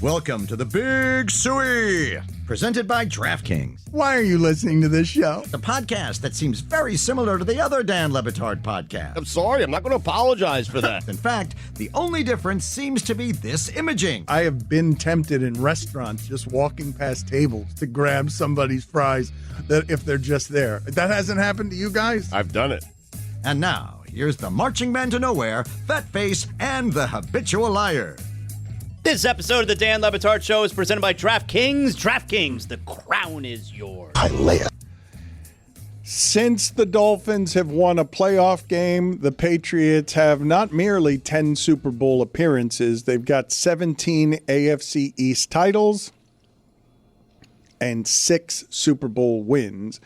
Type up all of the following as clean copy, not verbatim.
Welcome to the Big Suey, presented by DraftKings, Why are you listening to this show? the podcast that seems very similar to the other Dan Le Batard podcast. I'm sorry, I'm not going to apologize for that. In fact, the only difference seems to be this imaging. I have been tempted in restaurants just walking past tables to grab somebody's fries that if they're just there. That hasn't happened to you guys? I've done it. And now, here's the marching man to nowhere, Fat Face, and the habitual liar. This episode of the Dan Le Batard Show is presented by DraftKings. DraftKings, the crown is yours. Since the Dolphins have won a playoff game, the Patriots have not merely 10 Super Bowl appearances, they've got 17 AFC East titles and 6 Super Bowl wins.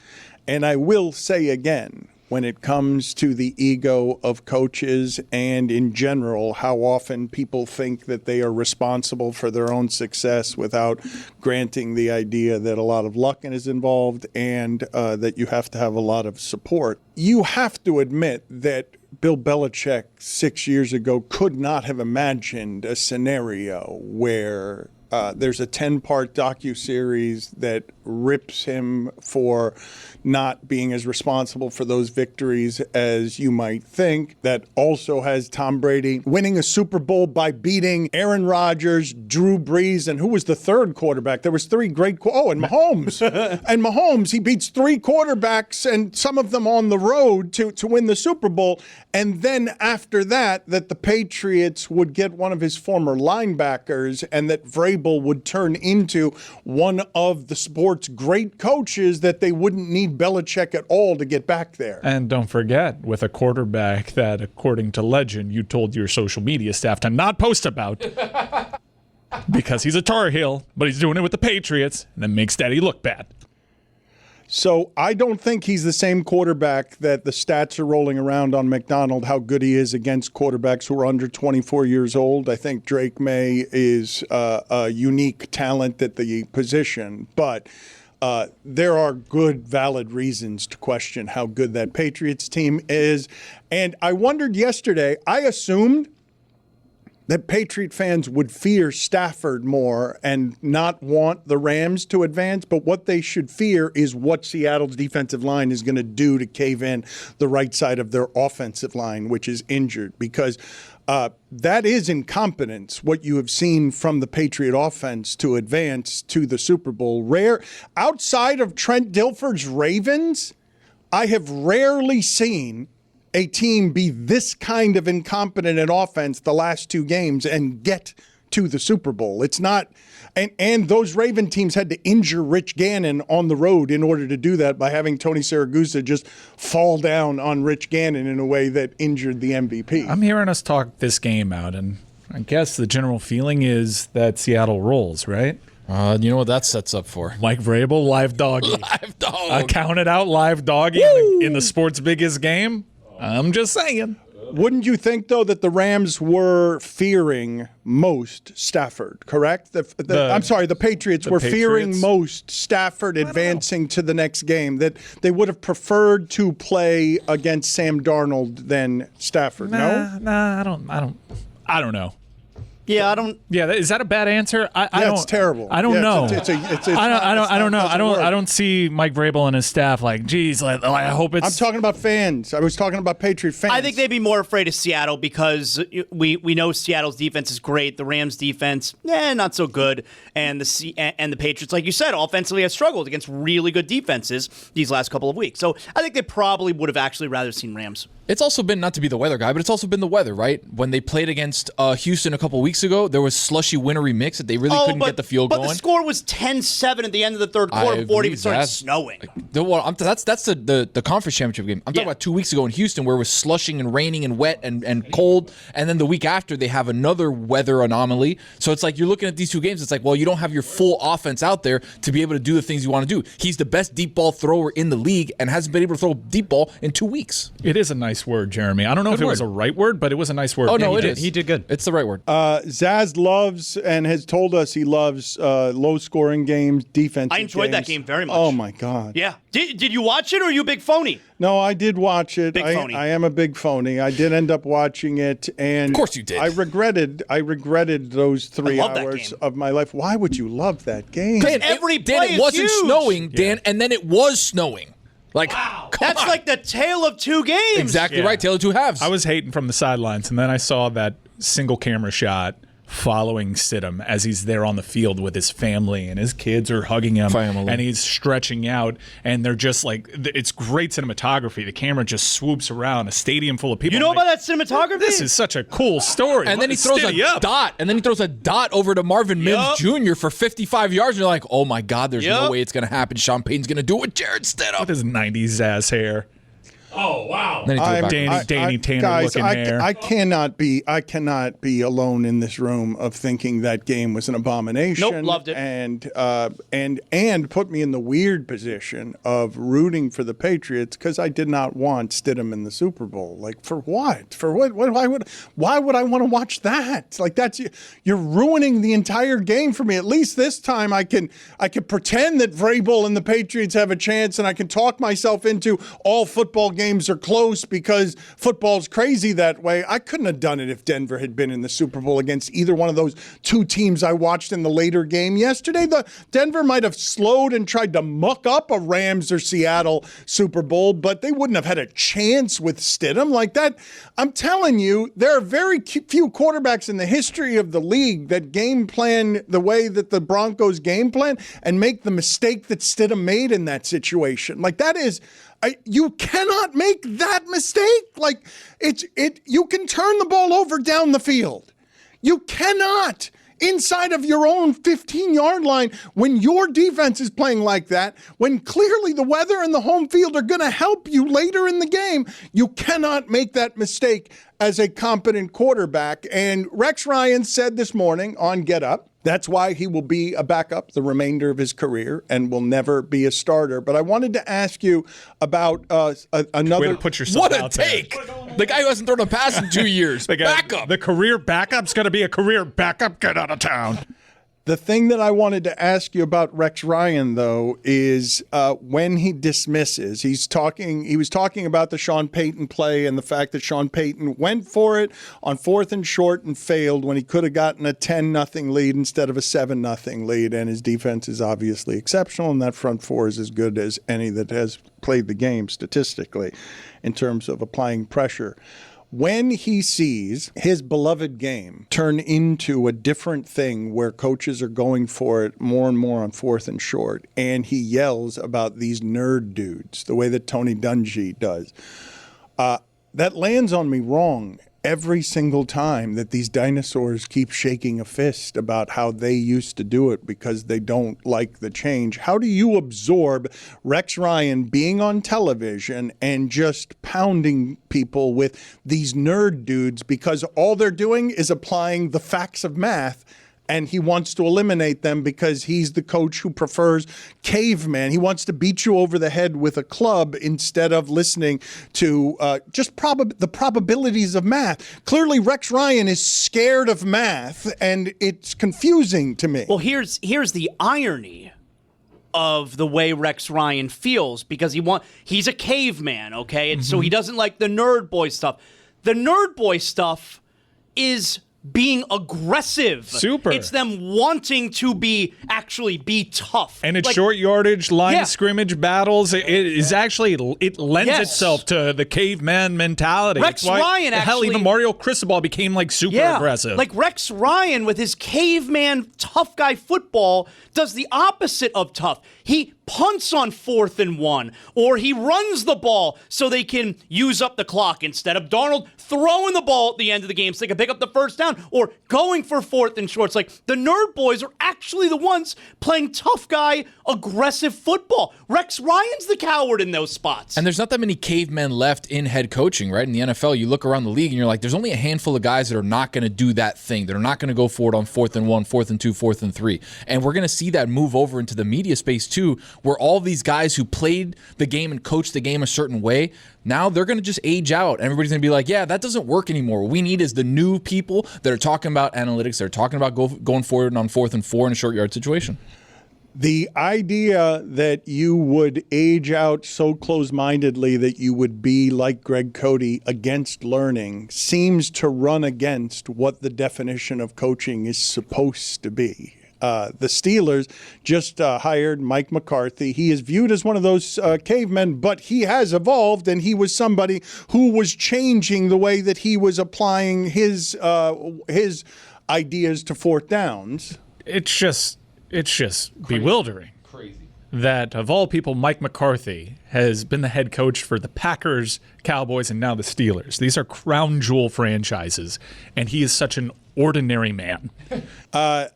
And I will say again, when it comes to the ego of coaches and in general, how often people think that they are responsible for their own success without granting the idea that a lot of luck is involved and that you have to have a lot of support. You have to admit that Bill Belichick 6 years ago could not have imagined a scenario where there's a 10-part docuseries that rips him for not being as responsible for those victories as you might think, that also has Tom Brady winning a Super Bowl by beating Aaron Rodgers, Drew Brees, and who was the third quarterback? There was 3 great and Mahomes. And Mahomes, he beats 3 quarterbacks and some of them on the road to win the Super Bowl. And then after that the Patriots would get one of his former linebackers and that Vrabel would turn into one of the sport's great coaches, that they wouldn't need Belichick at all to get back there. And don't forget, with a quarterback that, according to legend, you told your social media staff to not post about because he's a Tar Heel, but he's doing it with the Patriots, and that makes Daddy look bad. So I don't think he's the same quarterback that the stats are rolling around on McDonald, how good he is against quarterbacks who are under 24 years old. I think Drake May is a unique talent at the position, but there are good, valid reasons to question how good that Patriots team is. And I wondered yesterday, I assumed that Patriot fans would fear Stafford more and not want the Rams to advance, but what they should fear is what Seattle's defensive line is going to do to cave in the right side of their offensive line, which is injured, because that is incompetence, what you have seen from the Patriot offense to advance to the Super Bowl. Rare, outside of Trent Dilfer's Ravens, I have rarely seen a team be this kind of incompetent in offense the last 2 games and get to the Super Bowl. It's not, and those Raven teams had to injure Rich Gannon on the road in order to do that by having Tony Siragusa just fall down on Rich Gannon in a way that injured the MVP. I'm hearing us talk this game out, and I guess the general feeling is that Seattle rolls, right? You know what that sets up for? Mike Vrabel, live doggy. Live dog. I counted out live doggy in the sport's biggest game. I'm just saying. Wouldn't you think, though, that the Rams were fearing most Stafford, correct? The Patriots were fearing most Stafford advancing to the next game, that they would have preferred to play against Sam Darnold than Stafford, no? Nah, I don't know. Yeah, I don't. Yeah, is that a bad answer? It's terrible. I don't know. I don't know. I don't see Mike Vrabel and his staff like, geez, I hope it's. I'm talking about fans. I was talking about Patriot fans. I think they'd be more afraid of Seattle because we know Seattle's defense is great. The Rams' defense, not so good, and the Patriots, like you said, offensively have struggled against really good defenses these last couple of weeks. So I think they probably would have actually rather seen Rams. It's also been, not to be the weather guy, but it's also been the weather, right? When they played against Houston a couple weeks ago, there was slushy, wintry mix that they really couldn't get the field going. But the score was 10-7 at the end of the third quarter before it even started snowing. That's the conference championship game. I'm talking about 2 weeks ago in Houston where it was slushing and raining and wet and cold, and then the week after they have another weather anomaly. So it's like you're looking at these 2 games, it's like, well, you don't have your full offense out there to be able to do the things you want to do. He's the best deep ball thrower in the league and hasn't been able to throw a deep ball in 2 weeks. It is a nice nice word, Jeremy. I don't know if it was a right word, but it was a nice word. Oh, no, it is. He did good. It's the right word. Zaz loves and has told us he loves low-scoring games, defensive I enjoyed that games. game very much. Oh, my God. Yeah. Did you watch it, or are you a big phony? No, I did watch it. Big phony. I am a big phony. I did end up watching it, and Of course you did. I regretted those 3 love that hours game. of my life. Why would you love that game? Dan, every Dan, play it is wasn't huge. snowing, Dan, and then it was snowing. Like, That's like the tale of two games. exactly Yeah. right. Tale of two halves. I was hating from the sidelines, and then I saw that single camera shot following Stidham as he's there on the field with his family, and his kids are hugging him, Family. and he's stretching out, and they're just like, it's great cinematography. The camera just swoops around a stadium full of people. You know I'm about like, that cinematography? This is such a cool story. And then he throws Steady a up. dot, and then he throws a dot over to Marvin Mims Jr. for 55 yards. And you're like, oh my God, there's no Yep. way it's going to happen. Sean Payton's going to do it with Jared Stidham. With his 90s ass hair. Oh, wow. Then he threw it back. Danny Tanner guys, looking there. I cannot be alone in this room of thinking that game was an abomination. Nope, loved it. And put me in the weird position of rooting for the Patriots because I did not want Stidham in the Super Bowl. Like, for what? For what? Why would I want to watch that? Like, you're ruining the entire game for me. At least this time I can pretend that Vrabel and the Patriots have a chance, and I can talk myself into all football games are close because football's crazy that way. I couldn't have done it if Denver had been in the Super Bowl against either one of those two teams I watched in the later game yesterday. The Denver might have slowed and tried to muck up a Rams or Seattle Super Bowl, but they wouldn't have had a chance with Stidham like that. I'm telling you, there are very few quarterbacks in the history of the league that game plan the way that the Broncos game plan and make the mistake that Stidham made in that situation. Like, that is... you cannot make that mistake. Like, you can turn the ball over down the field. You cannot inside of your own 15-yard line when your defense is playing like that, when clearly the weather and the home field are going to help you later in the game. You cannot make that mistake as a competent quarterback. And Rex Ryan said this morning on Get Up, that's why he will be a backup the remainder of his career and will never be a starter. But I wanted to ask you about another. Way to put yourself What a out there. take. The guy who hasn't thrown a pass in 2 years. Backup. The career backup's going to be a career backup. Get out of town. The thing that I wanted to ask you about Rex Ryan, though, is when he dismisses, he was talking about the Sean Payton play and the fact that Sean Payton went for it on 4th and short and failed when he could have gotten a 10-0 lead instead of a 7-0 lead. And his defense is obviously exceptional, and that front four is as good as any that has played the game statistically in terms of applying pressure. When he sees his beloved game turn into a different thing where coaches are going for it more and more on 4th and short, and he yells about these nerd dudes, the way that Tony Dungy does, that lands on me wrong every single time that these dinosaurs keep shaking a fist about how they used to do it because they don't like the change. How do you absorb Rex Ryan being on television and just pounding people with these nerd dudes because all they're doing is applying the facts of math? And he wants to eliminate them because he's the coach who prefers caveman. He wants to beat you over the head with a club instead of listening to just the probabilities of math. Clearly, Rex Ryan is scared of math, and it's confusing to me. Well, here's the irony of the way Rex Ryan feels, because he's a caveman, okay? And so he doesn't like the nerd boy stuff. The nerd boy stuff is being aggressive. Super. It's them wanting to be tough. And it's Like, short yardage, line Yeah. of scrimmage battles. It lends Yes. itself to the caveman mentality. Rex It's why, Ryan hell, actually- even Mario Cristobal became like super aggressive. Like Rex Ryan with his caveman tough guy football does the opposite of tough. He punts on 4th and 1, or he runs the ball so they can use up the clock instead of Darnold throwing the ball at the end of the game so they can pick up the first down, or going for 4th and short. It's like the nerd boys are actually the ones playing tough guy, aggressive football. Rex Ryan's the coward in those spots. And there's not that many cavemen left in head coaching, right? In the NFL, you look around the league and you're like, there's only a handful of guys that are not going to do that thing. That are not going to go for it on 4th and 1, 4th and 2, 4th and 3. And we're going to see that move over into the media space too, where all these guys who played the game and coached the game a certain way, now they're going to just age out. Everybody's going to be like, yeah, that doesn't work anymore. What we need is the new people that are talking about analytics. They're talking about going forward on 4th and 4 in a short yard situation. The idea that you would age out so close-mindedly that you would be like Greg Cody against learning seems to run against what the definition of coaching is supposed to be. The Steelers just hired Mike McCarthy. He is viewed as one of those cavemen, but he has evolved, and he was somebody who was changing the way that he was applying his ideas to 4th downs. It's just bewildering. Crazy. That of all people, Mike McCarthy has been the head coach for the Packers, Cowboys, and now the Steelers. These are crown jewel franchises, and he is such an ordinary man.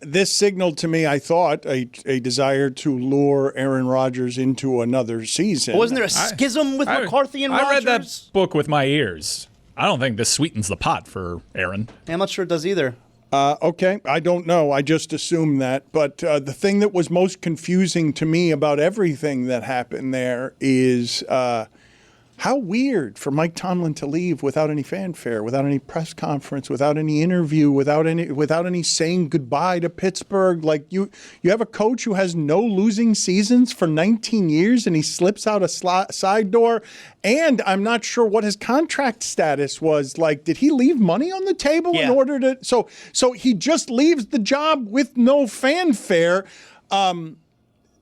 This signaled to me, I thought, a desire to lure Aaron Rodgers into another season. Wasn't there a schism with McCarthy and Rodgers? I read that book with my ears. I don't think this sweetens the pot for Aaron. I'm not sure it does either. Okay, I don't know. I just assumed that. But the thing that was most confusing to me about everything that happened there is how weird for Mike Tomlin to leave without any fanfare, without any press conference, without any interview, without any saying goodbye to Pittsburgh. Like you have a coach who has no losing seasons for 19 years, and he slips out a side door. And I'm not sure what his contract status was. Like, did he leave money on the table in order to? So he just leaves the job with no fanfare.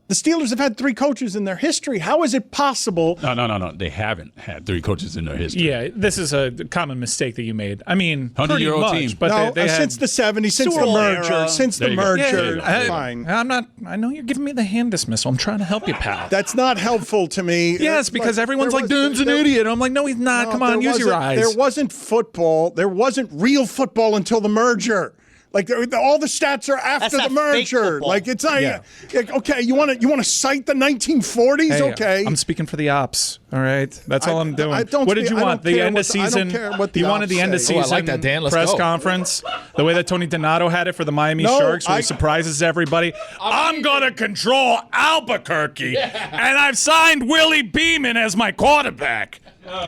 The Steelers have had 3 coaches in their history. How is it possible? No. They haven't had 3 coaches in their history. Yeah, this is a common mistake that you made. I mean, 100-year-old team. But no, they had since the 70s, since the merger. Since the merger. Fine. I'm not. I know you're giving me the hand dismissal. I'm trying to help you, pal. That's not helpful to me. Yes, because everyone's like, Dune's an idiot. I'm like, no, he's not. No, come on, use your eyes. There wasn't football. There wasn't real football until the merger. Like all the stats are after the merger. Like it's not. Yeah. Okay, you want to cite the 1940s? Hey, okay, I'm speaking for the ops. All right, that's all I'm doing. What did you I want? don't The care end of season. You wanted the end of season. I like that, Dan. Let's press go. conference. The way that Tony Donato had it for the Miami Sharks, where he surprises everybody. I'm gonna control Albuquerque, and I've signed Willie Beeman as my quarterback.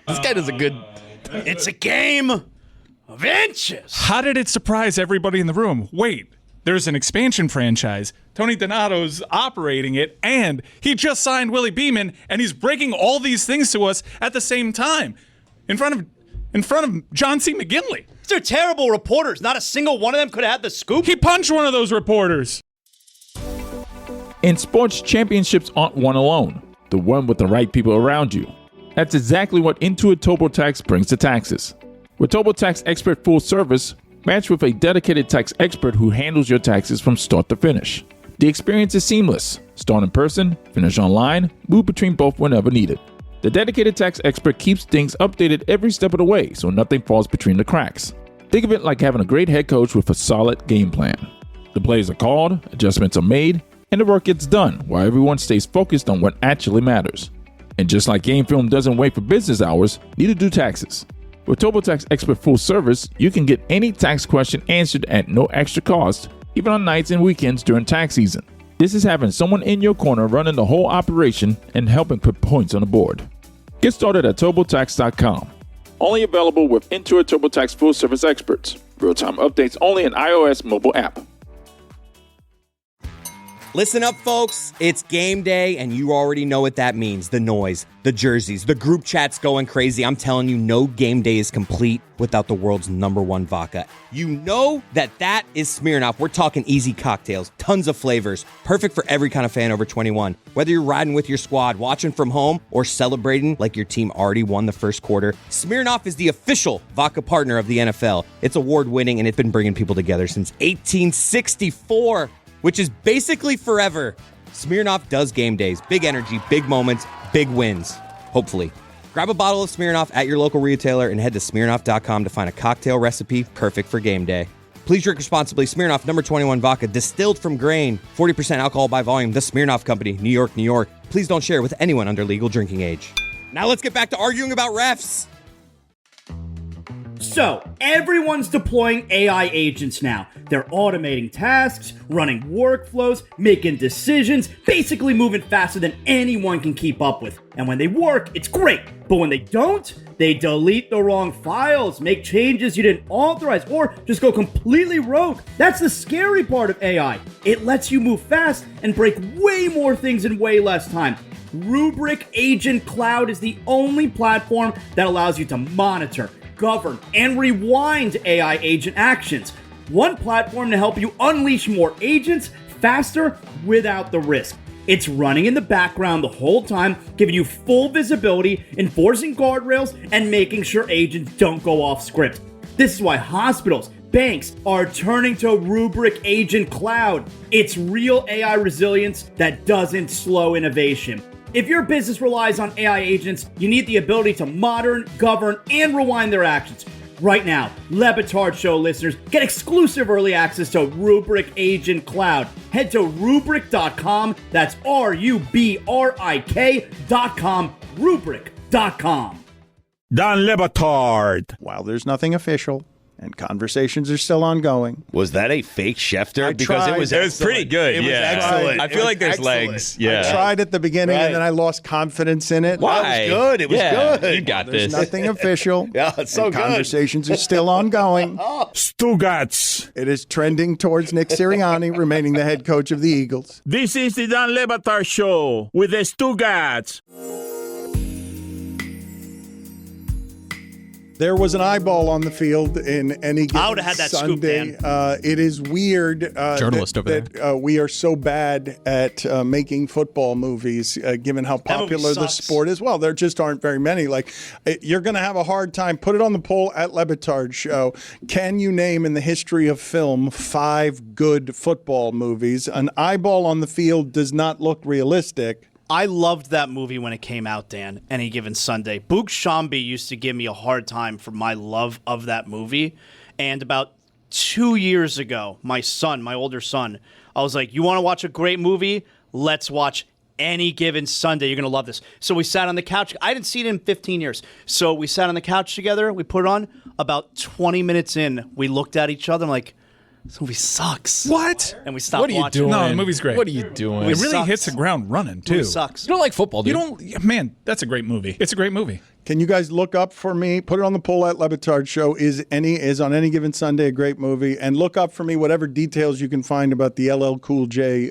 This guy does a good. It's a game of inches. How did it surprise everybody in the room? Wait, there's an expansion franchise. Tony Donato's operating it, and he just signed Willie Beeman, and he's breaking all these things to us at the same time, in front of John C. McGinley. They're terrible reporters. Not a single one of them could have had the scoop. He punched one of those reporters. In sports, championships aren't won alone. They're won with the right people around you. That's exactly what Intuit TurboTax brings to taxes. With TurboTax Expert Full Service, match with a dedicated tax expert who handles your taxes from start to finish. The experience is seamless. Start in person, finish online, move between both whenever needed. The dedicated tax expert keeps things updated every step of the way so nothing falls between the cracks. Think of it like having a great head coach with a solid game plan. The plays are called, adjustments are made, and the work gets done while everyone stays focused on what actually matters. And just like game film doesn't wait for business hours, neither do taxes. With TurboTax Expert Full Service, you can get any tax question answered at no extra cost, even on nights and weekends during tax season. This is having someone in your corner running the whole operation and helping put points on the board. Get started at TurboTax.com. Only available with Intuit TurboTax Full Service experts. Real-time updates only in iOS mobile app. Listen up, folks. It's game day, and you already know what that means. The noise, the jerseys, the group chats going crazy. I'm telling you, no game day is complete without the world's #1 vodka. You know that is Smirnoff. We're talking easy cocktails, tons of flavors, perfect for every kind of fan over 21. Whether you're riding with your squad, watching from home, or celebrating like your team already won the first quarter, Smirnoff is the official vodka partner of the NFL. It's award-winning, and it's been bringing people together since 1864. Which is basically forever. Smirnoff does game days. Big energy, big moments, big wins. Hopefully. Grab a bottle of Smirnoff at your local retailer and head to Smirnoff.com to find a cocktail recipe perfect for game day. Please drink responsibly. Smirnoff #21 vodka, distilled from grain. 40% alcohol by volume. The Smirnoff Company, New York, New York. Please don't share with anyone under legal drinking age. Now let's get back to arguing about refs. So, everyone's deploying AI agents now. They're automating tasks, running workflows, making decisions, basically moving faster than anyone can keep up with. And when they work, it's great. But when they don't, they delete the wrong files, make changes you didn't authorize, or just go completely rogue. That's the scary part of AI. It lets you move fast and break way more things in way less time. Rubrik Agent Cloud is the only platform that allows you to monitor, govern, and rewind AI agent actions. One platform to help you unleash more agents faster without the risk. It's running in the background the whole time, giving you full visibility, enforcing guardrails, and making sure agents don't go off script. This is why hospitals, banks are turning to Rubrik Agent Cloud. It's real AI resilience that doesn't slow innovation. If your business relies on AI agents, you need the ability to monitor, govern, and rewind their actions. Right now, Batard Show listeners get exclusive early access to Rubrik Agent Cloud. Head to Rubrik.com. That's Rubrik.com. Rubrik.com. Don Batard. While there's nothing official and conversations are still ongoing. Was that a fake Schefter? I Because tried. it was pretty good. It was excellent. I feel like there's excellent. legs. I Yeah. tried at the beginning Right. and then I lost confidence in it. Why? It was good. It was good. You got There's this. nothing official. Yeah, it's so and good. Conversations are still ongoing. Stugotz. It is trending towards Nick Sirianni remaining the head coach of the Eagles. This is the Don Batard Show with the Stugotz. There was an eyeball on the field in any given I would've had that scoop, Sunday. Dan. It is weird Journalist over that we are so bad at making football movies, given how movie popular the sucks. sport is. Well, there just aren't very many. Like, you're going to have a hard time. Put it on the poll at Batard Show. Can you name in the history of film 5 good football movies? An eyeball on the field does not look realistic. I loved that movie when it came out, Dan, Any Given Sunday. Boog Shambi used to give me a hard time for my love of that movie. And about 2 years ago, my older son, I was like, you want to watch a great movie? Let's watch Any Given Sunday. You're going to love this. So we sat on the couch. I didn't see it in 15 years. So we sat on the couch together. We put it on. About 20 minutes in, we looked at each other. I'm like, this movie sucks. What? And we stopped What are you watching. doing? No, the movie's great. What are you doing? It really sucks. hits the ground running, It too. sucks. You don't like football, dude. You don't, man, that's a great movie. It's a great movie. Can you guys look up for me? Put it on the poll at Batard Show. Is on Any Given Sunday a great movie? And look up for me whatever details you can find about the LL Cool J,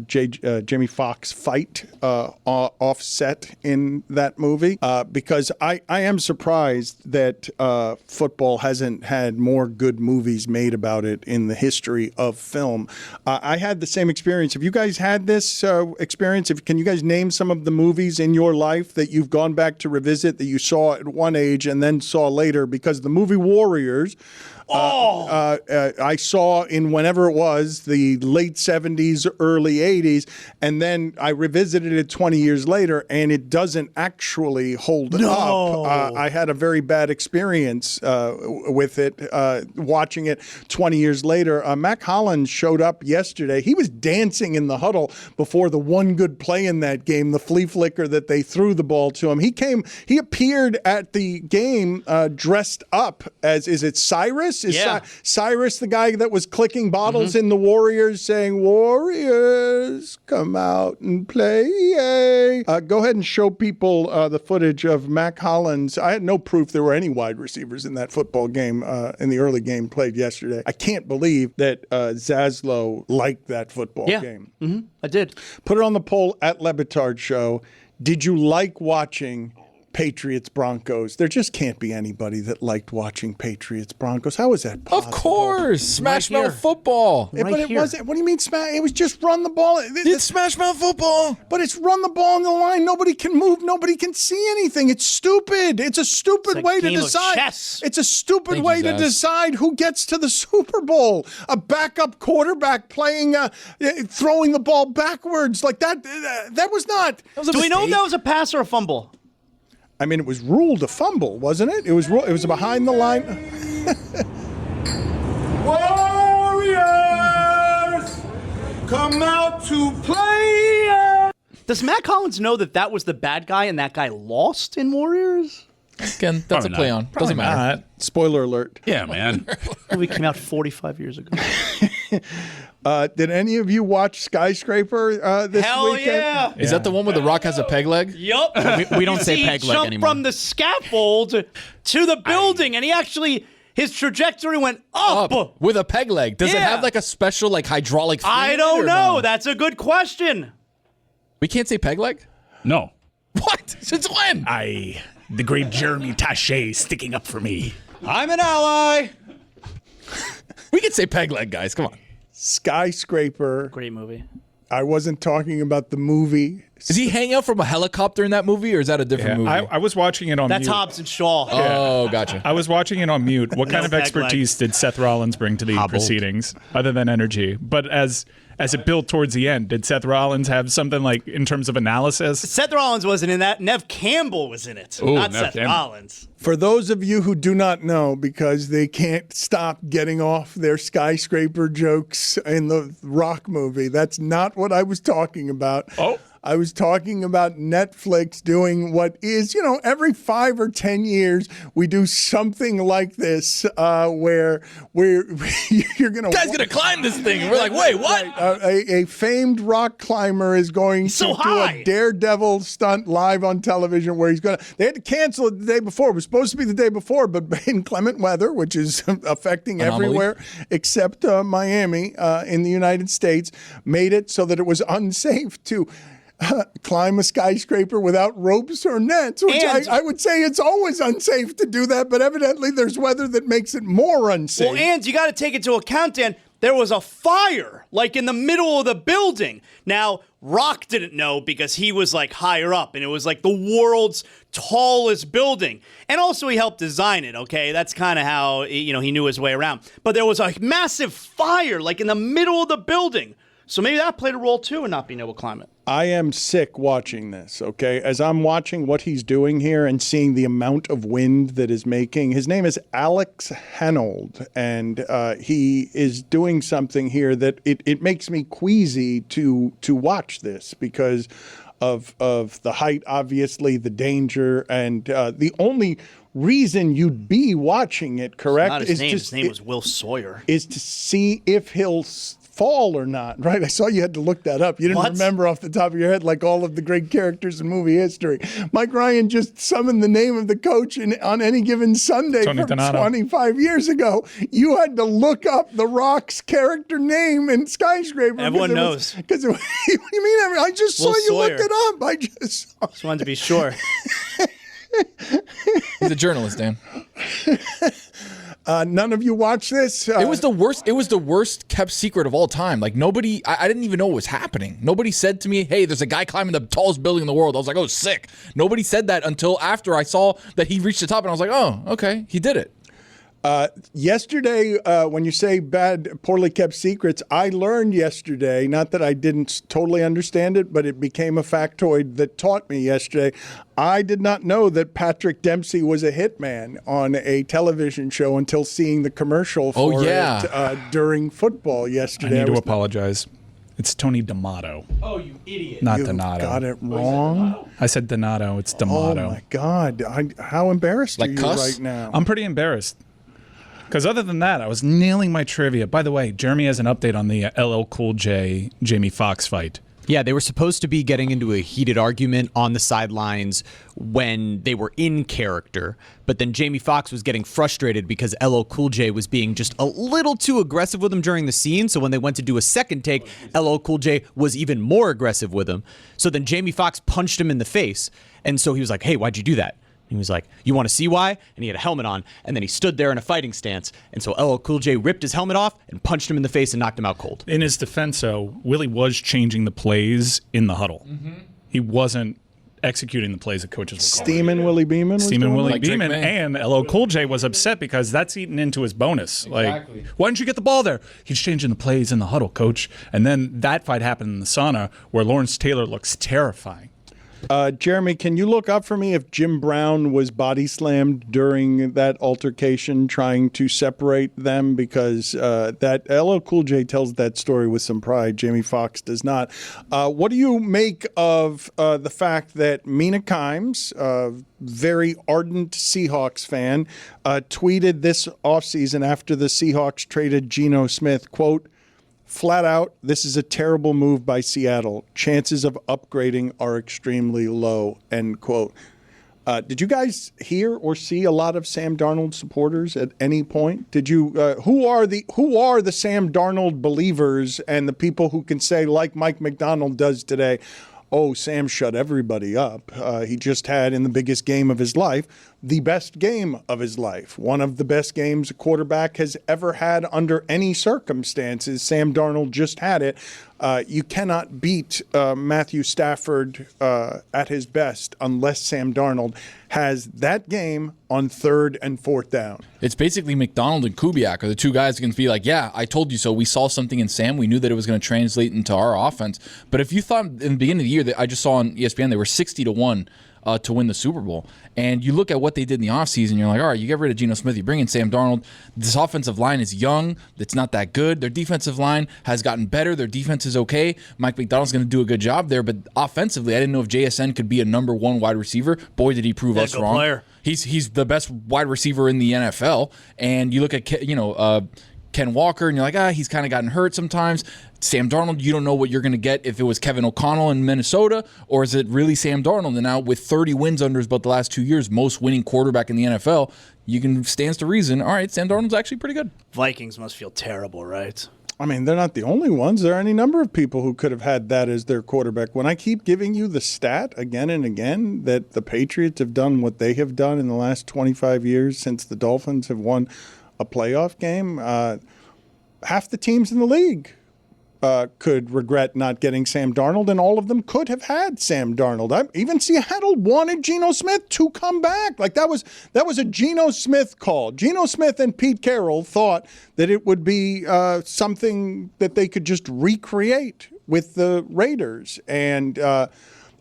Jamie Foxx fight offset in that movie. Because I am surprised that football hasn't had more good movies made about it in the history of film. I had the same experience. Have you guys had this experience? Can you guys name some of the movies in your life that you've gone back to revisit that you saw at one age and then saw later? Because the movie Warriors, I saw in whenever it was, the late 70s, early 80s, and then I revisited it 20 years later, and it doesn't actually hold up. I had a very bad experience with it, watching it 20 years later. Mac Hollins showed up yesterday. He was dancing in the huddle before the one good play in that game, the flea flicker that they threw the ball to him. He appeared at the game dressed up as, is it Cyrus? Is Yeah. Cyrus the guy that was clicking bottles in the Warriors saying, Warriors, come out and play. Go ahead and show people the footage of Mac Hollins. I had no proof there were any wide receivers in that football game, in the early game played yesterday. I can't believe that Zaslow liked that football game. Mm-hmm. I did. Put it on the poll at Batard Show. Did you like watching Patriots Broncos? There just can't be anybody that liked watching Patriots Broncos. How is that possible? Of course, Smash Right Mouth here. football. Yeah, Right but it here. wasn't. What do you mean smash? It was just run the ball. It's Smash Mouth football. But it's run the ball on the line. Nobody can move. Nobody can see anything. It's stupid. It's a stupid It's a way to game of decide. chess. It's a stupid Thank way you, to Zaz. decide who gets to the Super Bowl. A backup quarterback playing, throwing the ball backwards like that. That was not. Do we know if that was a pass or a fumble? I mean, it was ruled a fumble, wasn't it? It was a behind the line. Warriors, come out to play. Does Matt Collins know that was the bad guy and that guy lost in Warriors? Again, that's Probably a play not. on. Doesn't matter. Not. Spoiler alert. Yeah, man. movie came out 45 years ago. Did any of you watch Skyscraper this Hell weekend? yeah! Is that the one where The Rock has a peg leg? Yup. We don't say peg leg jumped anymore. from the scaffold to the building, and he actually his trajectory went up. With a peg leg. Does it Yeah. have like a special like hydraulic thing I in it, don't or know. no? That's a good question. We can't say peg leg? No. What? Since when? The great Jeremy Taché sticking up for me. I'm an ally. We can say peg leg, guys. Come on. Skyscraper. Great movie. I wasn't talking about the movie. Is he hanging out from a helicopter in that movie, or is that a different movie? I was watching it on That's mute. Hobbs and Shaw. Oh, gotcha. I was watching it on mute. What kind of peg expertise did Seth Rollins bring to the proceedings, other than energy? But as it built towards the end, did Seth Rollins have something like in terms of analysis? Seth Rollins wasn't in that. Nev Campbell was in it. Ooh, not Nev Seth Campbell. Rollins. For those of you who do not know, because they can't stop getting off their skyscraper jokes in the Rock movie, that's not what I was talking about. Oh. I was talking about Netflix doing what is, every 5 or 10 years we do something like this where you're going to... Guy's going to climb this thing. And we're like, wait, what? A famed rock climber is going So to do high. a daredevil stunt live on television where he's going to... They had to cancel it the day before. It was supposed to be the day before, but inclement weather, which is affecting Anomaly. everywhere except Miami in the United States, made it so that it was unsafe to... climb a skyscraper without ropes or nets, which And- I would say it's always unsafe to do that, but evidently there's weather that makes it more unsafe. Well, and you got to take into account, Dan, there was a fire, like in the middle of the building. Now, Rock didn't know because he was like higher up, and it was like the world's tallest building. And also, he helped design it, okay? That's kind of how, he knew his way around. But there was a massive fire, like in the middle of the building. So maybe that played a role, too, in not being able to climb it. I am sick watching this, okay? As I'm watching what he's doing here and seeing the amount of wind that is making, his name is Alex Hanold, and he is doing something here that it makes me queasy to watch this because of the height, obviously, the danger, and the only reason you'd be watching it, correct? Not his name. His name was Will Sawyer. Is to see if he'll fall or not, right? I saw you had to look that up. You didn't What? remember off the top of your head like all of the great characters in movie history. Mike Ryan just summoned the name of the coach on Any Given Sunday Tony from Donato. 25 years ago. You had to look up The Rock's character name in Skyscraper. Everyone knows. Because what do you mean? I just saw Will you Sawyer. look it up. I just saw. Just wanted to be sure. He's a journalist, Dan. None of you watch this? It was the worst. It was the worst kept secret of all time. Like nobody, I didn't even know what was happening. Nobody said to me, "Hey, there's a guy climbing the tallest building in the world." I was like, "Oh, sick." Nobody said that until after I saw that he reached the top, and I was like, "Oh, okay, he did it." Yesterday, when you say poorly kept secrets, I learned yesterday, not that I didn't totally understand it, but it became a factoid that taught me yesterday. I did not know that Patrick Dempsey was a hitman on a television show until seeing the commercial for it during football I yesterday. need to apologize. It's Tony D'Amato. Oh, you idiot. Not You Donato. got it wrong. I said Donato. It's Oh D'Amato. my God! How embarrassed Like are you cuss? right now? I'm pretty embarrassed. Because other than that, I was nailing my trivia. By the way, Jeremy has an update on the LL Cool J Jamie Foxx fight. Yeah, they were supposed to be getting into a heated argument on the sidelines when they were in character, but then Jamie Foxx was getting frustrated because LL Cool J was being just a little too aggressive with him during the scene, so when they went to do a second take, LL Cool J was even more aggressive with him. So then Jamie Foxx punched him in the face, and so he was like, "Hey, why'd you do that?" He was like, "You want to see why?" And he had a helmet on, and then he stood there in a fighting stance. And so LL Cool J ripped his helmet off and punched him in the face and knocked him out cold. In his defense, though, Willie was changing the plays in the huddle. He wasn't executing the plays that coaches were calling. Steamin' Willie Beeman? was Steamin' doing Willie Like Drake Beeman, May. and LL Cool J was upset because that's eating into his bonus. Exactly. Like, why didn't you get the ball there? He's changing the plays in the huddle, coach. And then that fight happened in the sauna where Lawrence Taylor looks terrifying. Jeremy, can you look up for me if Jim Brown was body slammed during that altercation trying to separate them? Because that LL Cool J tells that story with some pride. Jamie Foxx does not. What do you make of the fact that Mina Kimes, a very ardent Seahawks fan, tweeted this offseason after the Seahawks traded Geno Smith, quote, "Flat out, this is a terrible move by Seattle. Chances of upgrading are extremely low," end quote. Did you guys hear or see a lot of Sam Darnold supporters at any point? Did you? Who are the Sam Darnold believers and the people who can say, like Mike McDonald does today, "Oh, Sam shut everybody up. He just had, in the biggest game of his life, the best game of his life. One of the best games a quarterback has ever had under any circumstances. Sam Darnold just had it." You cannot beat Matthew Stafford at his best unless Sam Darnold has that game on 3rd and 4th down. It's basically McDonald and Kubiak are the two guys who can be like, yeah, I told you so. We saw something in Sam. We knew that it was going to translate into our offense. But if you thought in the beginning of the year that I just saw on ESPN, they were 60-1 to win the Super Bowl. And you look at what they did in the offseason, you're like, all right, you get rid of Geno Smith, you bring in Sam Darnold. This offensive line is young. It's not that good. Their defensive line has gotten better. Their defense is okay. Mike McDonald's going to do a good job there. But offensively, I didn't know if JSN could be a number 1 wide receiver. Boy, did he prove us wrong. Player. He's the best wide receiver in the NFL. And you look at Ken Walker, and you're like, he's kind of gotten hurt sometimes. Sam Darnold, you don't know what you're going to get if it was Kevin O'Connell in Minnesota, or is it really Sam Darnold? And now with 30 wins under his belt the last 2 years, most winning quarterback in the NFL, you can stands to reason, all right, Sam Darnold's actually pretty good. Vikings must feel terrible, right? I mean, they're not the only ones. There are any number of people who could have had that as their quarterback. When I keep giving you the stat again and again that the Patriots have done what they have done in the last 25 years since the Dolphins have won a playoff game, half the teams in the league could regret not getting Sam Darnold, and all of them could have had Sam Darnold. Even Seattle wanted Geno Smith to come back. Like that was a Geno Smith call. Geno Smith and Pete Carroll thought that it would be something that they could just recreate with the Raiders. And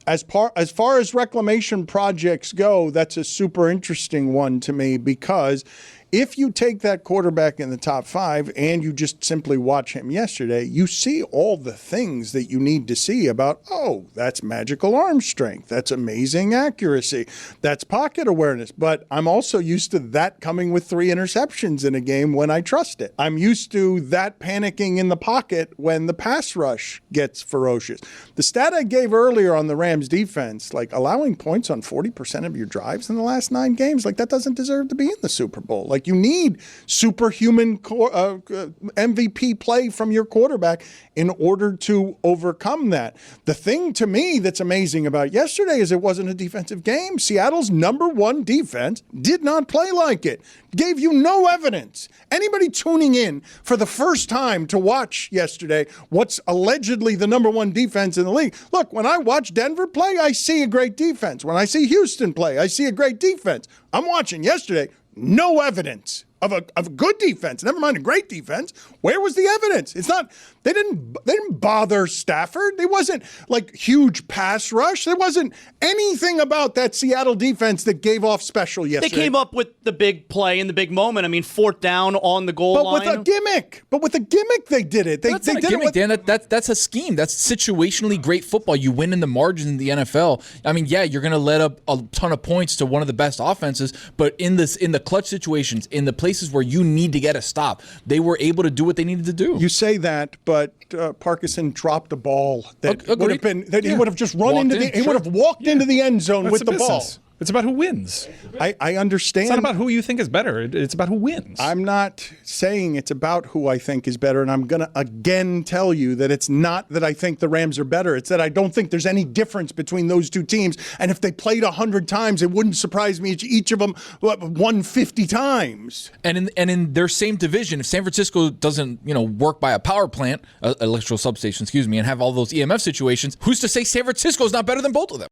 as far as reclamation projects go, that's a super interesting one to me, because if you take that quarterback in the top 5 and you just simply watch him yesterday, you see all the things that you need to see about, oh, that's magical arm strength. That's amazing accuracy. That's pocket awareness. But I'm also used to that coming with 3 interceptions in a game when I trust it. I'm used to that panicking in the pocket when the pass rush gets ferocious. The stat I gave earlier on the Rams defense, like allowing points on 40% of your drives in the last 9 games, like that doesn't deserve to be in the Super Bowl. Like you need superhuman MVP play from your quarterback in order to overcome that. The thing to me that's amazing about yesterday is it wasn't a defensive game. Seattle's number 1 defense did not play like it. Gave you no evidence. Anybody tuning in for the first time to watch yesterday what's allegedly the number 1 defense in the league. Look, when I watch Denver play, I see a great defense. When I see Houston play, I see a great defense. I'm watching yesterday. No evidence of a good defense, never mind a great defense. Where was the evidence? It's not. They didn't bother Stafford. There wasn't like huge pass rush. There wasn't anything about that Seattle defense that gave off special yesterday. They came up with the big play in the big moment. I mean, 4th down on the goal line. But with a gimmick, they did it. That's not a gimmick, Dan. That's a scheme. That's situationally great football. You win in the margins in the NFL. I mean, yeah, you're going to let up a ton of points to one of the best offenses, but in the clutch situations, in the places where you need to get a stop, they were able to do what they needed to do. You say that, but Parkinson dropped a ball that would have been that he would have just run into the he would have walked into the end zone with the ball. It's about who wins. I understand. It's not about who you think is better. It's about who wins. I'm not saying it's about who I think is better, and I'm going to again tell you that it's not that I think the Rams are better. It's that I don't think there's any difference between those two teams. And if they played 100 times, it wouldn't surprise me if each of them won 50 times. And in their same division, if San Francisco doesn't work by a power plant, electrical substation, and have all those EMF situations, who's to say San Francisco is not better than both of them?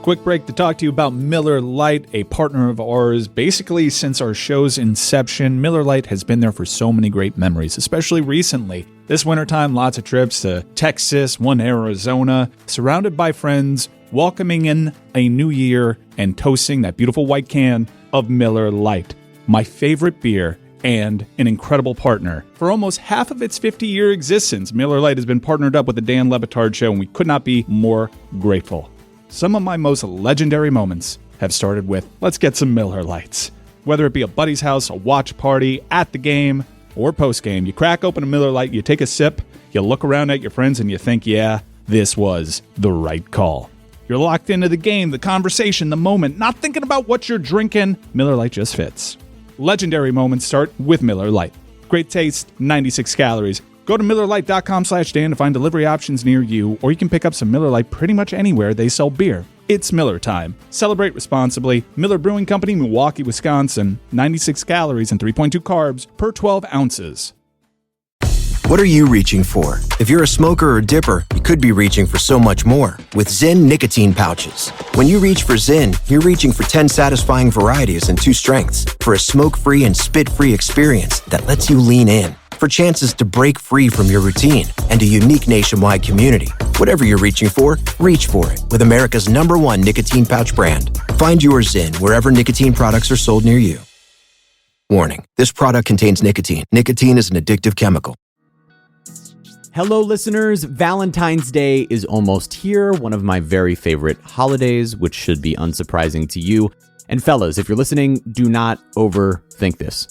Quick break to talk to you about Miller Lite, a partner of ours. Basically, since our show's inception, Miller Lite has been there for so many great memories, especially recently. This wintertime, lots of trips to Texas, one Arizona, surrounded by friends, welcoming in a new year and toasting that beautiful white can of Miller Lite, my favorite beer and an incredible partner. For almost half of its 50-year existence, Miller Lite has been partnered up with the Dan Le Batard Show, and we could not be more grateful. Some of my most legendary moments have started with, let's get some Miller Lites. Whether it be a buddy's house, a watch party, at the game, or post-game, you crack open a Miller Lite, you take a sip, you look around at your friends, and you think, yeah, this was the right call. You're locked into the game, the conversation, the moment, not thinking about what you're drinking. Miller Lite just fits. Legendary moments start with Miller Lite. Great taste, 96 calories. Go to MillerLite.com/Dan to find delivery options near you, or you can pick up some Miller Lite pretty much anywhere they sell beer. It's Miller time. Celebrate responsibly. Miller Brewing Company, Milwaukee, Wisconsin. 96 calories and 3.2 carbs per 12 ounces. What are you reaching for? If you're a smoker or dipper, you could be reaching for so much more with Zyn nicotine pouches. When you reach for Zyn, you're reaching for 10 satisfying varieties and 2 strengths for a smoke-free and spit-free experience that lets you lean in, for chances to break free from your routine, and a unique nationwide community. Whatever you're reaching for, reach for it with America's #1 nicotine pouch brand. Find your Zyn wherever nicotine products are sold near you. Warning, this product contains nicotine. Nicotine is an addictive chemical. Hello, listeners. Valentine's Day is almost here, one of my very favorite holidays, which should be unsurprising to you. And fellas, if you're listening, do not overthink this.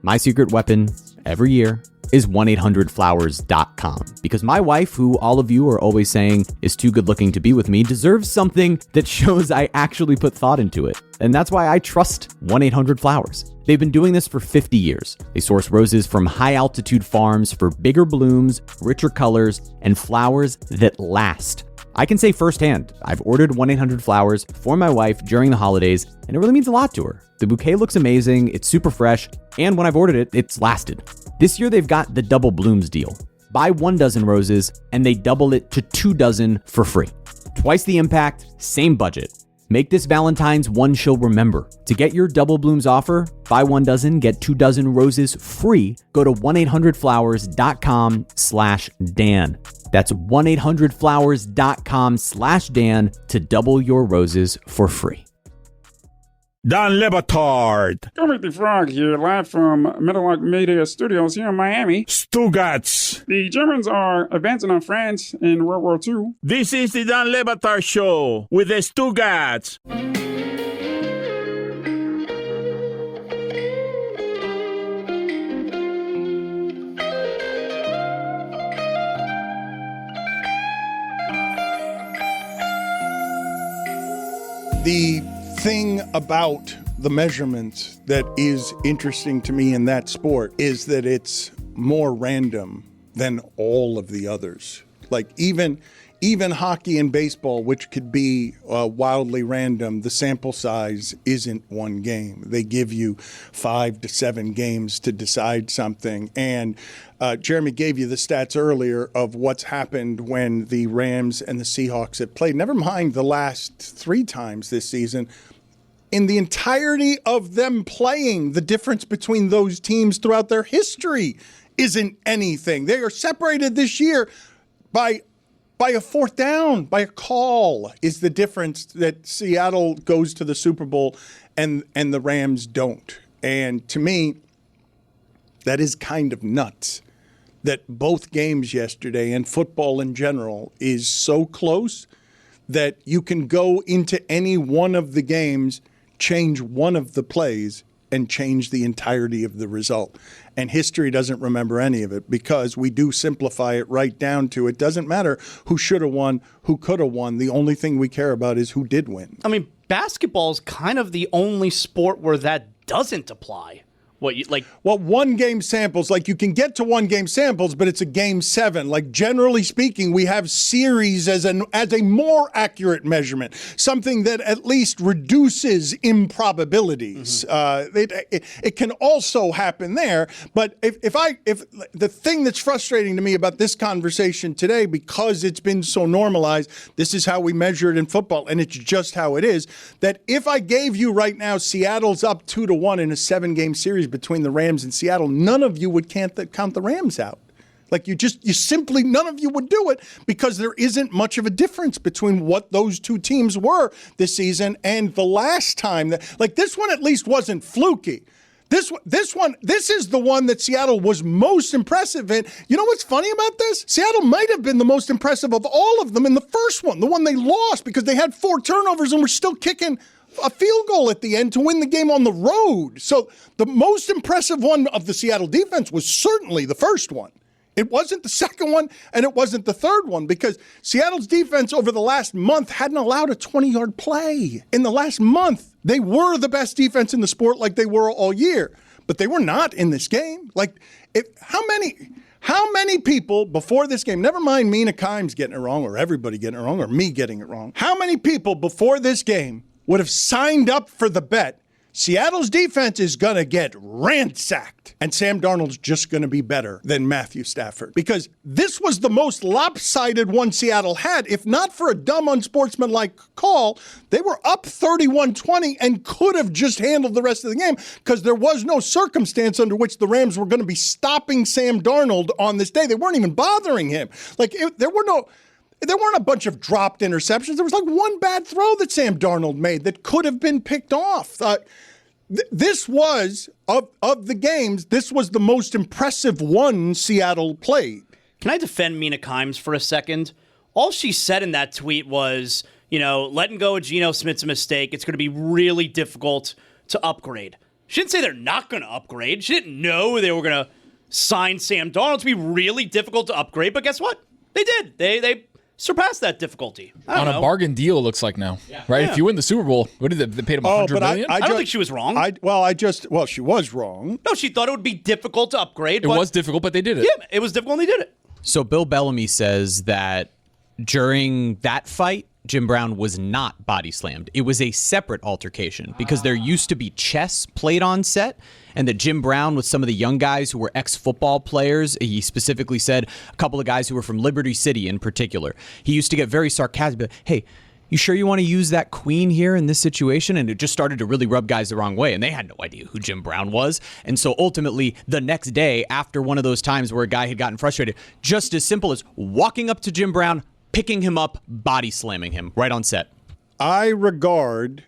My secret weapon every year is 1-800-Flowers.com, because my wife, who all of you are always saying is too good looking to be with me, deserves something that shows I actually put thought into it. And that's why I trust 1-800-Flowers. They've been doing this for 50 years. They source roses from high-altitude farms for bigger blooms, richer colors, and flowers that last. I can say firsthand, I've ordered 1-800-Flowers for my wife during the holidays, and it really means a lot to her. The bouquet looks amazing, it's super fresh, and when I've ordered it, it's lasted. This year they've got the double blooms deal. Buy 1 dozen roses, and they double it to 2 dozen for free. Twice the impact, same budget. Make this Valentine's one she'll remember. To get your double blooms offer, buy 1 dozen, get 2 dozen roses free. Go to 1-800-Flowers.com/Dan. That's 1-800-Flowers.com/Dan to double your roses for free. Dan Le Batard. Kermit the Frog here, live from Middlelock Media Studios here in Miami. Stugotz. The Germans are advancing on France in World War II. This is the Dan Le Batard Show with the Stugotz. The thing about the measurements that is interesting to me in that sport is that it's more random than all of the others. Like even hockey and baseball, which could be wildly random, the sample size isn't one game. They give you 5 to 7 games to decide something. And Jeremy gave you the stats earlier of what's happened when the Rams and the Seahawks have played. Never mind the last 3 times this season. In the entirety of them playing, the difference between those teams throughout their history isn't anything. They are separated this year by a 4th down, by a call is the difference that Seattle goes to the Super Bowl and the Rams don't. And to me, that is kind of nuts that both games yesterday and football in general is so close that you can go into any one of the games, change one of the plays, and change the entirety of the result. And history doesn't remember any of it because we do simplify it right down to it doesn't matter who should have won, who could have won. The only thing we care about is who did win. I mean, basketball is kind of the only sport where that doesn't apply. Well, 1 game samples, like you can get to 1 game samples, but it's a game 7. Like generally speaking, we have series as a more accurate measurement, something that at least reduces improbabilities. It can also happen there, but if the thing that's frustrating to me about this conversation today, because it's been so normalized, this is how we measure it in football, and it's just how it is. That if I gave you right now, Seattle's up 2-1 in a 7-game series between the Rams and Seattle, none of you would count the Rams out. Like you simply, none of you would do it because there isn't much of a difference between what those two teams were this season and the last time. Like this one at least wasn't fluky. This is the one that Seattle was most impressive in. You know what's funny about this? Seattle might have been the most impressive of all of them in the first one, the one they lost because they had 4 turnovers and were still kicking a field goal at the end to win the game on the road. So the most impressive one of the Seattle defense was certainly the first one. It wasn't the second one, and it wasn't the third one, because Seattle's defense over the last month hadn't allowed a 20-yard play. In the last month, they were the best defense in the sport like they were all year, but they were not in this game. Like, how many people before this game, never mind Mina Kimes getting it wrong or everybody getting it wrong or me getting it wrong, how many people before this game would have signed up for the bet Seattle's defense is going to get ransacked, and Sam Darnold's just going to be better than Matthew Stafford? Because this was the most lopsided one Seattle had. If not for a dumb, unsportsmanlike call, they were up 31-20 and could have just handled the rest of the game because there was no circumstance under which the Rams were going to be stopping Sam Darnold on this day. They weren't even bothering him. There weren't a bunch of dropped interceptions. There was like one bad throw that Sam Darnold made that could have been picked off. This was, of the games, this was the most impressive one Seattle played. Can I defend Mina Kimes for a second? All she said in that tweet was, letting go of Geno Smith's a mistake. It's going to be really difficult to upgrade. She didn't say they're not going to upgrade. She didn't know they were going to sign Sam Darnold to be really difficult to upgrade. But guess what? They did. They surpassed that difficulty. On a bargain deal, it looks like now, right? Yeah. If you win the Super Bowl, what did they paid him $100 million? I don't think she was wrong. She was wrong. No, she thought it would be difficult to upgrade. It was difficult, but they did it. Yeah, it was difficult and they did it. So Bill Bellamy says that during that fight, Jim Brown was not body slammed. It was a separate altercation because there used to be chess played on set, and that Jim Brown with some of the young guys who were ex-football players, he specifically said a couple of guys who were from Liberty City in particular, he used to get very sarcastic. Hey, you sure you want to use that queen here in this situation? And it just started to really rub guys the wrong way, and they had no idea who Jim Brown was. And so ultimately, the next day, after one of those times where a guy had gotten frustrated, just as simple as walking up to Jim Brown, picking him up, body slamming him right on set. I regard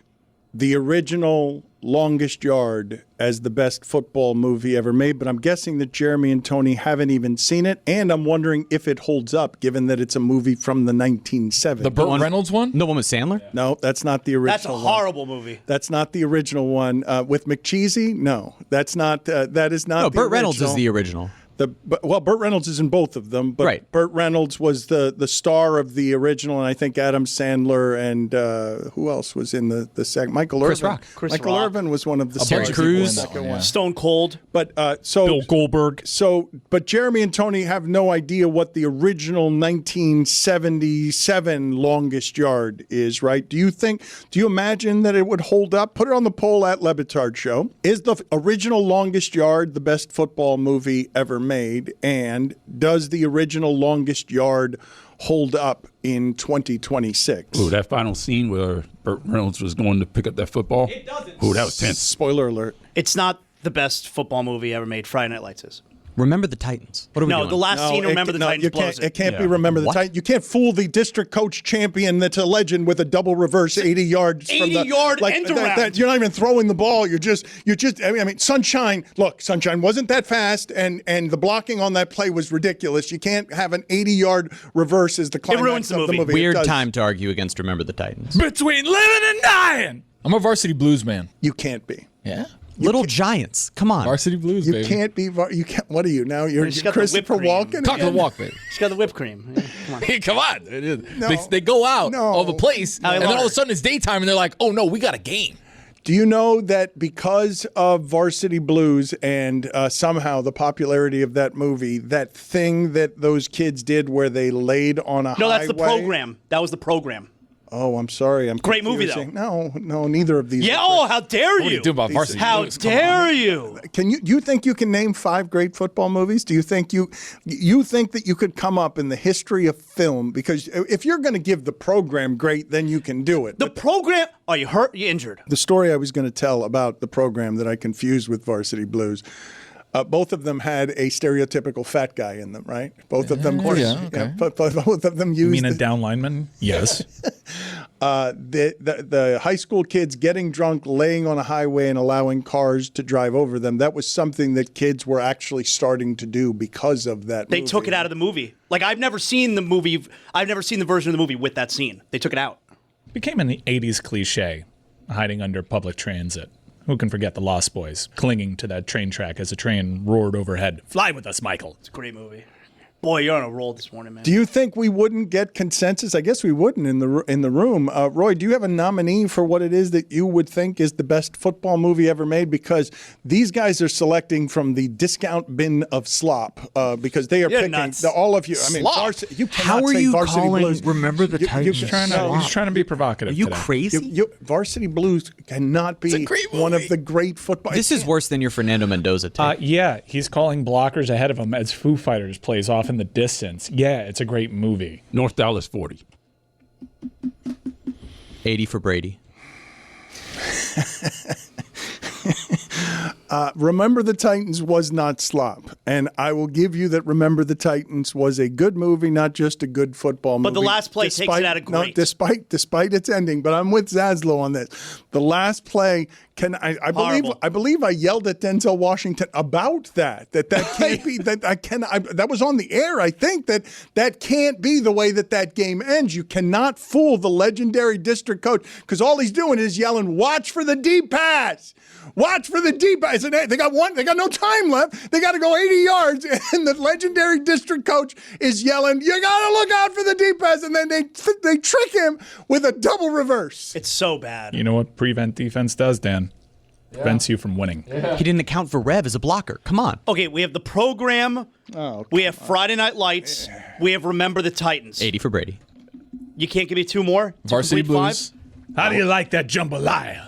the original Longest Yard as the best football movie ever made, but I'm guessing that Jeremy and Tony haven't even seen it, and I'm wondering if it holds up, given that it's a movie from the 1970s. The Burt Reynolds one? The one with Sandler? No, that's not the original. That's a horrible movie. That's not the original one. With McCheesy? No, that's not. That is not. No, the Burt Reynolds original. is the original. Burt Reynolds is in both of them, but right. Burt Reynolds was the star of the original, and I think Adam Sandler and who else was in the second? Michael Chris Irvin. Rock. Michael Irvin was one of the Terry stars. Crews. Stone Cold. But so Bill Goldberg. But Jeremy and Tony have no idea what the original 1977 Longest Yard is, right? Do you imagine that it would hold up? Put it on the poll at Le Batard Show. Is the original Longest Yard the best football movie ever made? And does the original Longest Yard hold up in 2026? Ooh, that final scene where Burt Reynolds was going to pick up that football. It doesn't. Ooh, that was tense. Spoiler alert. It's not the best football movie ever made. Friday Night Lights is. Remember the Titans. What are we doing? No, the last scene, Remember the Titans blows it can't be Remember the Titans. You can't fool the district coach champion that's a legend with a double reverse 80 yards. 80-yard end around. You're not even throwing the ball. You're just. I mean, Sunshine wasn't that fast, and the blocking on that play was ridiculous. You can't have an 80-yard reverse as the climax of the movie. Weird time to argue against Remember the Titans. Between living and dying. I'm a Varsity Blues man. You can't be. Yeah. Little Giants. Come on. Varsity Blues, baby. You can't be. You can't. What are you now? You're Christopher Walken. Talk to the walk, baby. She's got the whipped cream. Yeah, come on. Hey, come on. They go out of a place, and then all of a sudden it's daytime, and they're like, oh, no, we got a game. Do you know that because of Varsity Blues and somehow the popularity of that movie, that thing that those kids did where they laid on a highway? No, that's the program. That was the program. Oh, I'm sorry. I'm great movie, though. No, neither of these. Yeah. Oh, how dare you? What are you doing about Varsity How Blues? dare you? Do you think you can name 5 great football movies? Do you think you think that you could come up in the history of film? Because if you're going to give the program great, then you can do it. The program. Are you hurt? You injured? The story I was going to tell about the program that I confused with Varsity Blues. Both of them had a stereotypical fat guy in them, right? Both of them. But both of them used. You mean a down lineman? Yes. The high school kids getting drunk, laying on a highway and allowing cars to drive over them. That was something that kids were actually starting to do because of that They movie. took it out of the movie. Like, I've never seen the movie. I've never seen the version of the movie with that scene. They took it out. Became an 80s cliche, hiding under public transit. Who can forget the Lost Boys clinging to that train track as a train roared overhead? Fly with us, Michael. It's a great movie. Boy, you're on a roll this morning, man. Do you think we wouldn't get consensus? I guess we wouldn't in the room. Roy, do you have a nominee for what it is that you would think is the best football movie ever made? Because these guys are selecting from the discount bin of slop because they are picking all of you. I mean, you cannot How are say you Varsity calling Blues. Remember the Titans? He's trying to be provocative. Are you today. crazy? Varsity Blues cannot be one of the great football. This is worse than your Fernando Mendoza take. Yeah, he's calling blockers ahead of him as Foo Fighters plays off in the distance. Yeah, it's a great movie. North Dallas 40. 80 for Brady. Remember the Titans was not slop, and I will give you that Remember the Titans was a good movie, not just a good football movie. But the last play takes it out of great. No, despite its ending, but I'm with Zaslow on this. The last play I believe I yelled at Denzel Washington about that can't be that was on the air. I think that can't be the way that game ends. You cannot fool the legendary district coach because all he's doing is yelling, "Watch for the deep pass. Watch for the deep pass." And they got no time left. They got to go 80 yards, and the legendary district coach is yelling, "You got to look out for the deep pass." And then they trick him with a double reverse. It's so bad. You know what prevent defense does, Dan? Prevents you from winning. Yeah. He didn't account for Rev as a blocker. Come on. Okay, we have the program. We have Friday Night Lights. We have Remember the Titans. 80 for Brady. You can't give me two more? Varsity Blues. 5? How do you like that jambalaya?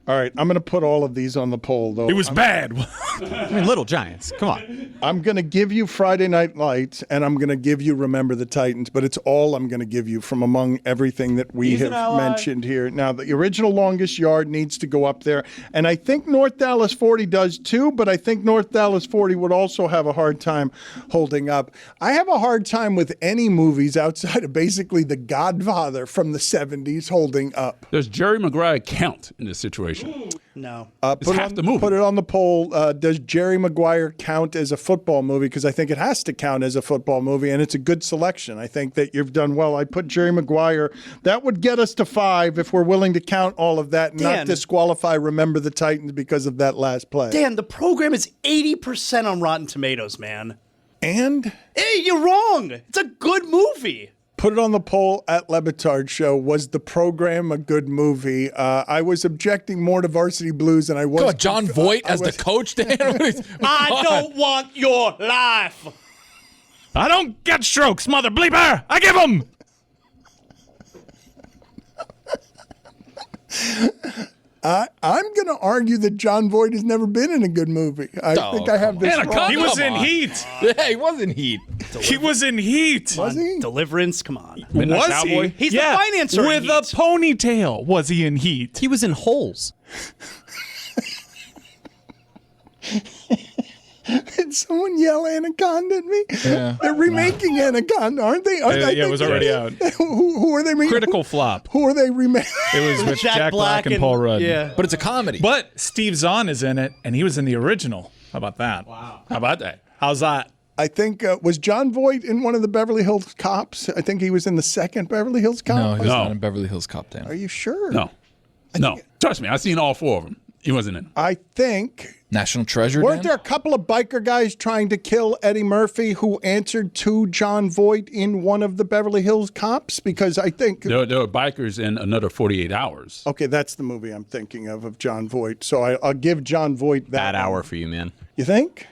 All right, I'm going to put all of these on the poll, though. It was bad. I mean, Little Giants. Come on. I'm going to give you Friday Night Lights, and I'm going to give you Remember the Titans, but it's all I'm going to give you from among everything that we have mentioned here. Now, the original Longest Yard needs to go up there, and I think North Dallas 40 does too, but I think North Dallas 40 would also have a hard time holding up. I have a hard time with any movies outside of basically The Godfather from the 70s holding up. Does Jerry Maguire count in this situation? No. It's half the movie. Put it on the poll. Does Jerry Maguire count as a football movie? Because I think it has to count as a football movie, and it's a good selection. I think that you've done well. I put Jerry Maguire. That would get us to 5 if we're willing to count all of that and not disqualify Remember the Titans because of that last play. Dan, the program is 80% on Rotten Tomatoes, man. And? Hey, you're wrong. It's a good movie. Put it on the poll at Le Batard Show. Was the program a good movie? I was objecting more to Varsity Blues than I was. God, John Voight as the coach, Dan? I don't want your life. I don't get strokes, mother bleeper. I give them. I'm going to argue that John Voight has never been in a good movie. I think I have this wrong. He was in Heat. Yeah, he was in Heat. He was in Heat. Was he? Deliverance, come on. Was Cowboy? He's the financer with in a Heat. ponytail. Was he in Heat? He was in Holes. Did someone yell Anaconda at me? Yeah. They're remaking Anaconda, aren't they? Yeah, it was already out. Who are they making? Critical flop. Who are they remaking? It was with Jack Black and Paul Rudd. Yeah. But it's a comedy. But Steve Zahn is in it, and he was in the original. How about that? How about that? How's that? I think, was John Voight in one of the Beverly Hills Cops? I think he was in the second Beverly Hills Cop. No, he's not in Beverly Hills Cop, Dan. Are you sure? No. Trust me, I've seen all 4 of them. He wasn't in. I think. National Treasure, Weren't Dan? there a couple of biker guys trying to kill Eddie Murphy who answered to John Voight in one of the Beverly Hills Cops? Because I think... There were bikers in Another 48 Hours. Okay, that's the movie I'm thinking of John Voight. So I'll give John Voight that. Bad hour for you, man. You think?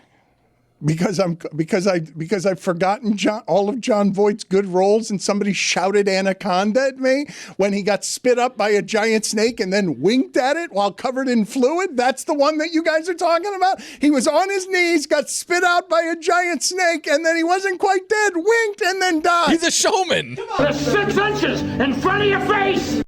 Because I've forgotten all of John Voight's good roles, and somebody shouted Anaconda at me when he got spit up by a giant snake and then winked at it while covered in fluid. That's the one that you guys are talking about. He was on his knees, got spit out by a giant snake, and then he wasn't quite dead, winked, and then died. He's a showman. There's 6 inches in front of your face.